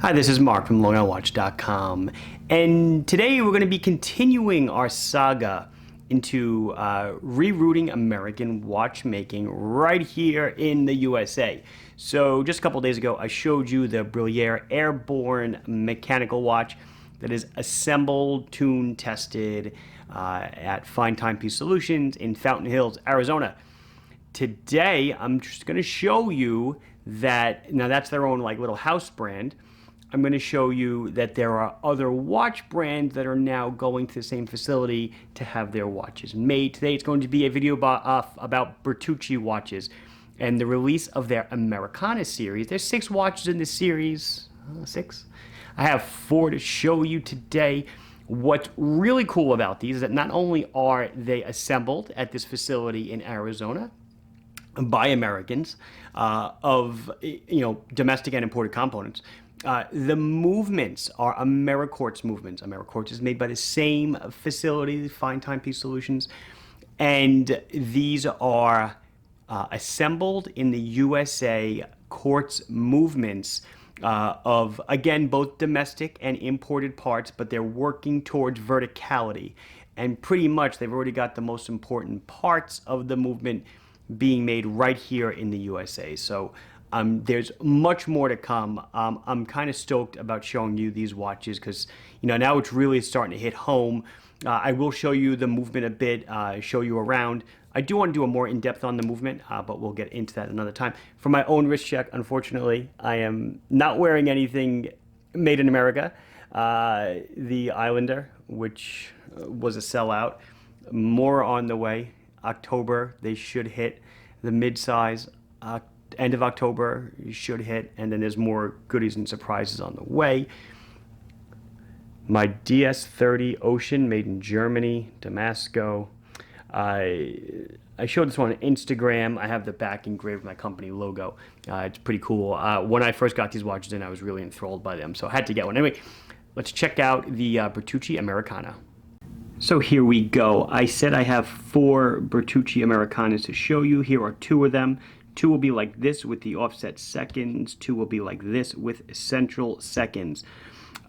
Hi, this is Mark from LongIslandWatch.com, and today we're going to be continuing our saga into rerouting American watchmaking right here in the USA. So just a couple days ago, I showed you the Brilliere airborne mechanical watch that is assembled, tuned, tested at Fine Timepiece Solutions in Fountain Hills, Arizona. Today, I'm just going to show you that, now that's their own like little house brand. I'm going to show you that there are other watch brands that are now going to the same facility to have their watches made. Today it's going to be a video about Bertucci watches and the release of their Americana series. There's 6 watches in this series. 6? I have 4 to show you today. What's really cool about these is that not only are they assembled at this facility in Arizona by Americans of domestic and imported components, the movements are Ameriquartz movements. Ameriquartz is made by the same facility, Fine Timepiece Solutions, and these are assembled in the USA quartz movements of, again, both domestic and imported parts, but they're working towards verticality. And pretty much they've already got the most important parts of the movement being made right here in the USA. So there's much more to come. I'm kind of stoked about showing you these watches because, now it's really starting to hit home. I will show you the movement a bit, show you around. I do want to do a more in-depth on the movement, but we'll get into that another time. For my own wrist check, unfortunately, I am not wearing anything made in America. The Islander, which was a sellout, more on the way. October, they should hit the mid-size. End of October, you should hit, and then there's more goodies and surprises on the way. My DS30 Ocean, made in Germany, Damasco. I showed this one on Instagram. I have the back engraved with my company logo. It's pretty cool. When I first got these watches in, I was really enthralled by them, so I had to get one. Anyway, let's check out the Bertucci Americana. So here we go. I said I have 4 Bertucci Americanas to show you. Here are 2 of them. 2 will be like this with the offset seconds. 2 will be like this with central seconds.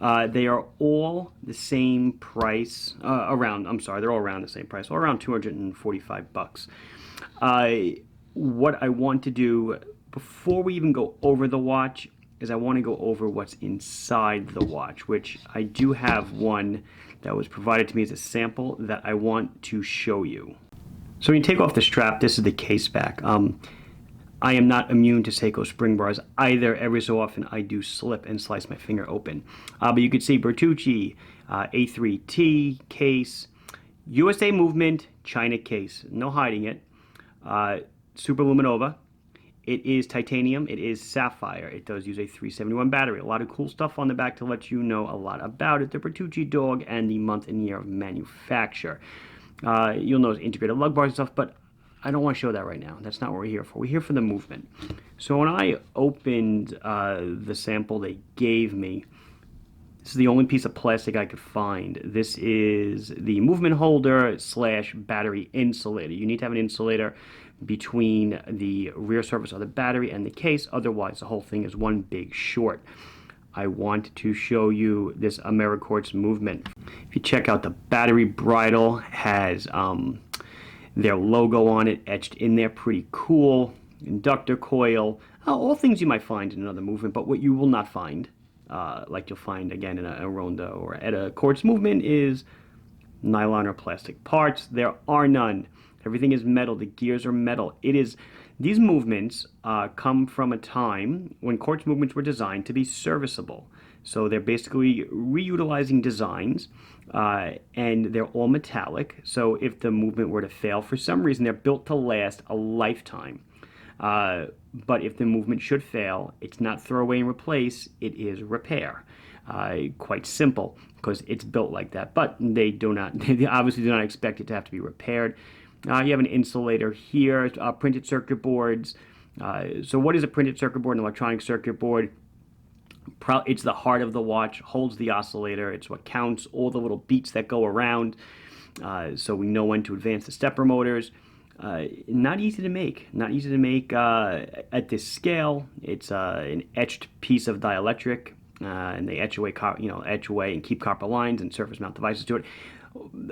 They are all the same price. They're all around the same price. All around 245 bucks. What I want to do before we even go over the watch is I want to go over what's inside the watch, which I do have one that was provided to me as a sample that I want to show you. So when you take off the strap, this is the case back. I am not immune to Seiko spring bars either. Every so often I do slip and slice my finger open. But you can see Bertucci, A3T case, USA movement, China case. No hiding it. Superluminova. It is titanium. It is sapphire. It does use a 371 battery. A lot of cool stuff on the back to let you know a lot about it. The Bertucci dog and the month and year of manufacture. You'll notice integrated lug bars and stuff, but I don't want to show that right now. That's not what we're here for. We're here for the movement. So when I opened the sample they gave me, this is the only piece of plastic I could find. This is the movement holder / battery insulator. You need to have an insulator between the rear surface of the battery and the case. Otherwise, the whole thing is one big short. I want to show you this Ameriquartz movement. If you check out the battery bridle, has their logo on it etched in there, pretty cool. Inductor coil, all things you might find in another movement, but what you will not find, like you'll find again in a Ronda or at a quartz movement, is nylon or plastic parts. There are none. Everything is metal. The gears are metal. These movements come from a time when quartz movements were designed to be serviceable. So they're basically reutilizing designs, and they're all metallic. So if the movement were to fail, for some reason, they're built to last a lifetime. But if the movement should fail, it's not throw away and replace, it is repair. Quite simple, because it's built like that. But they obviously do not expect it to have to be repaired. You have an insulator here, printed circuit boards. So what is a printed circuit board? An electronic circuit board. It's the heart of the watch, holds the oscillator. It's what counts all the little beats that go around. So we know when to advance the stepper motors. Not easy to make. Not easy to make at this scale. It's an etched piece of dielectric and they etch away, etch away and keep copper lines and surface mount devices to it.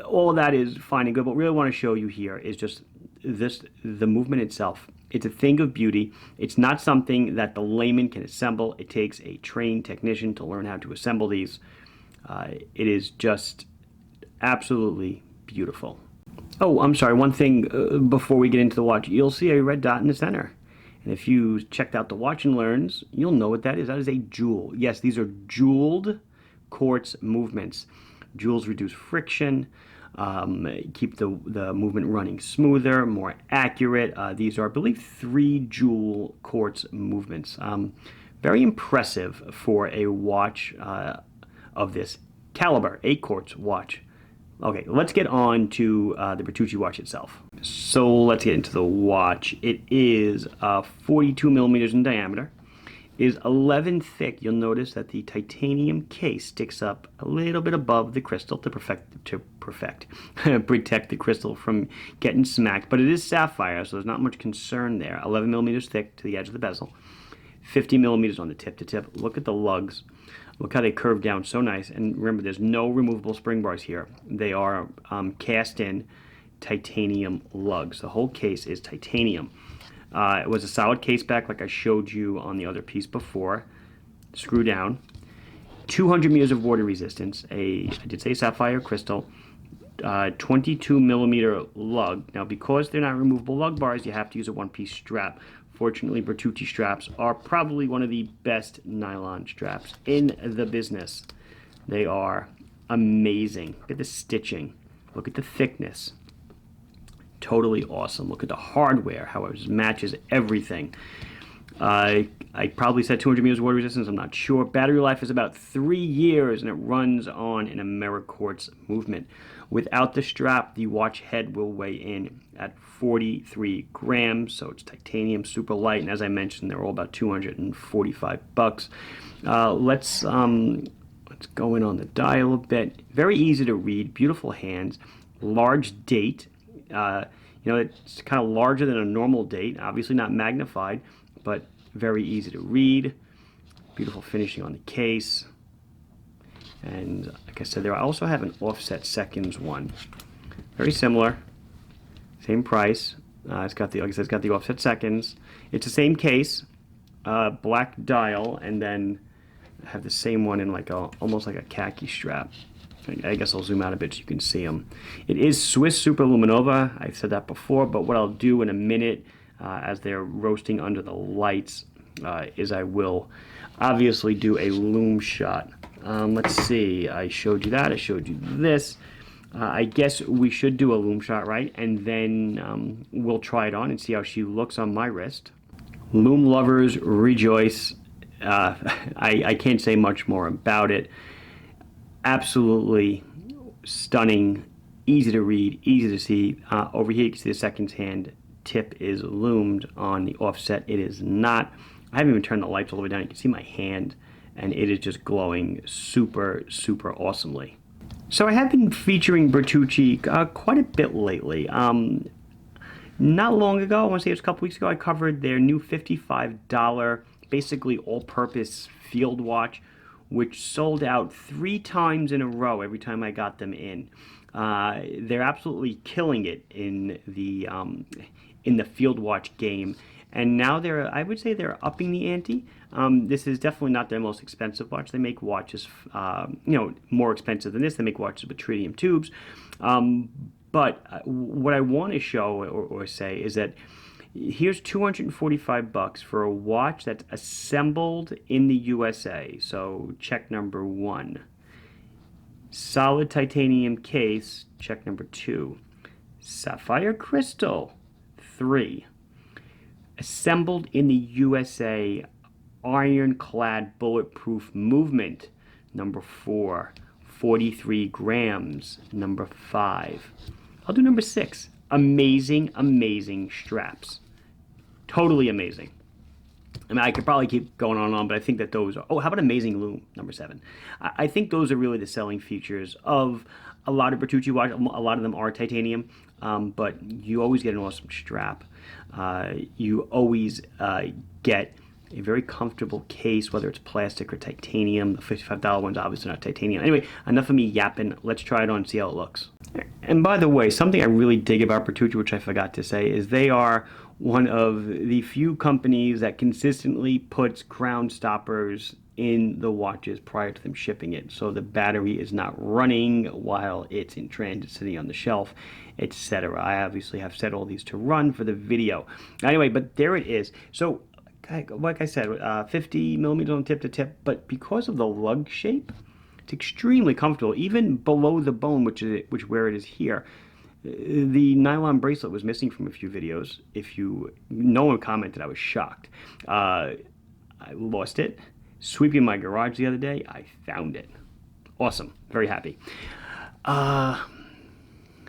All of that is fine and good, but what I really want to show you here is just the movement itself. It's a thing of beauty. It's not something that the layman can assemble. It takes a trained technician to learn how to assemble these. It is just absolutely beautiful. Oh, I'm sorry, one thing before we get into the watch. You'll see a red dot in the center. And if you checked out the watch and learns, you'll know what that is. That is a jewel. Yes, these are jeweled quartz movements. Jewels reduce friction, keep the movement running smoother, more accurate. These are, I believe, 3 jewel quartz movements. Very impressive for a watch of this caliber, a quartz watch. Okay, let's get on to the Bertucci watch itself. So let's get into the watch. It is 42 millimeters in diameter. It is 11 thick. You'll notice that the titanium case sticks up a little bit above the crystal to protect the crystal from getting smacked. But it is sapphire, so there's not much concern there. 11 millimeters thick to the edge of the bezel. 50 millimeters on the tip to tip. Look at the lugs. Look how they curve down so nice. And remember, there's no removable spring bars here. They are cast in titanium lugs. The whole case is titanium. It was a solid case back like I showed you on the other piece before. Screw down. 200 meters of water resistance. I did say sapphire crystal. 22 millimeter lug. Now, because they're not removable lug bars, you have to use a one-piece strap. Fortunately, Bertucci straps are probably one of the best nylon straps in the business. They are amazing. Look at the stitching. Look at the thickness. Totally awesome. Look at the hardware, how it matches everything. I probably said 200 meters water resistance. I'm not sure. Battery life is about 3 years, and it runs on an Ameriquartz movement. Without the strap, the watch head will weigh in at 43 grams, so it's titanium, super light, and as I mentioned, they're all about $245. Let's go in on the dial a bit. Very easy to read, beautiful hands, large date. It's kind of larger than a normal date, obviously not magnified, but very easy to read. Beautiful finishing on the case. And like I said, I also have an offset seconds one. Very similar, same price. It's got the offset seconds. It's the same case, black dial, and then I have the same one in almost like a khaki strap. I guess I'll zoom out a bit so you can see them. It is Swiss Super Luminova. I've said that before, but what I'll do in a minute as they're roasting under the lights is I will obviously do a Loom Shot. Let's see, I showed you that, I showed you this. I guess we should do a Loom Shot, right? And then we'll try it on and see how she looks on my wrist. Loom lovers, rejoice. I can't say much more about it. Absolutely stunning, easy to read, easy to see. Over here you can see the seconds hand tip is loomed on the offset. It is not. I haven't even turned the lights all the way down. You can see my hand, and it is just glowing super, super awesomely. So I have been featuring Bertucci quite a bit lately. Not long ago, I want to say it was a couple weeks ago, I covered their new $55 basically all-purpose field watch, which sold out 3 times in a row every time I got them in. They're absolutely killing it in the field watch game. And now I would say they're upping the ante. This is definitely not their most expensive watch. They make watches, more expensive than this. They make watches with tritium tubes. But what I want to show or say is that here's $245 for a watch that's assembled in the USA. So check number 1. Solid titanium case, check number 2. Sapphire crystal, 3. Assembled in the USA, ironclad bulletproof movement, number 4. 43 grams, number 5. I'll do number 6. Amazing, amazing straps. Totally amazing. I mean, I could probably keep going on and on, but I think that those are... Oh, how about amazing loom, number 7? I think those are really the selling features of a lot of Bertucci watches. A lot of them are titanium, but you always get an awesome strap. You always get a very comfortable case, whether it's plastic or titanium. The $55 one's obviously not titanium. Anyway, enough of me yapping. Let's try it on and see how it looks. And by the way, something I really dig about Bertucci, which I forgot to say, is they are one of the few companies that consistently puts crown stoppers in the watches prior to them shipping it, so the battery is not running while it's in transit sitting on the shelf, etc. I obviously have set all these to run for the video. Anyway, but there it is. So like I said, 50 millimeters on tip to tip, but because of the lug shape, it's extremely comfortable, even below the bone, which where it is here. The nylon bracelet was missing from a few videos. No one commented, I was shocked. I lost it. Sweeping my garage the other day, I found it. Awesome. Very happy. And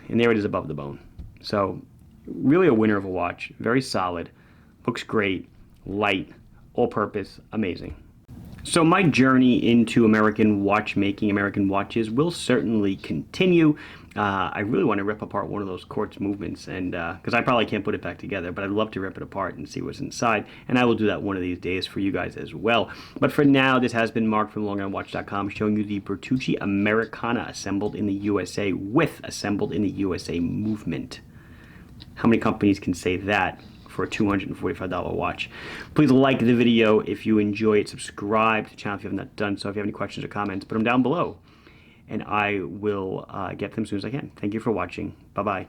there it is above the bone. So really a winner of a watch. Very solid. Looks great. Light. All-purpose. Amazing. So my journey into American watchmaking, American watches, will certainly continue. I really want to rip apart one of those quartz movements, and because I probably can't put it back together, but I'd love to rip it apart and see what's inside, and I will do that one of these days for you guys as well. But for now, this has been Mark from LongIslandWatch.com showing you the Bertucci Americana assembled in the USA with assembled in the USA movement. How many companies can say that for a $245 watch? Please like the video if you enjoy it. Subscribe to the channel if you have not done so. If you have any questions or comments, put them down below, and I will get them as soon as I can. Thank you for watching. Bye-bye.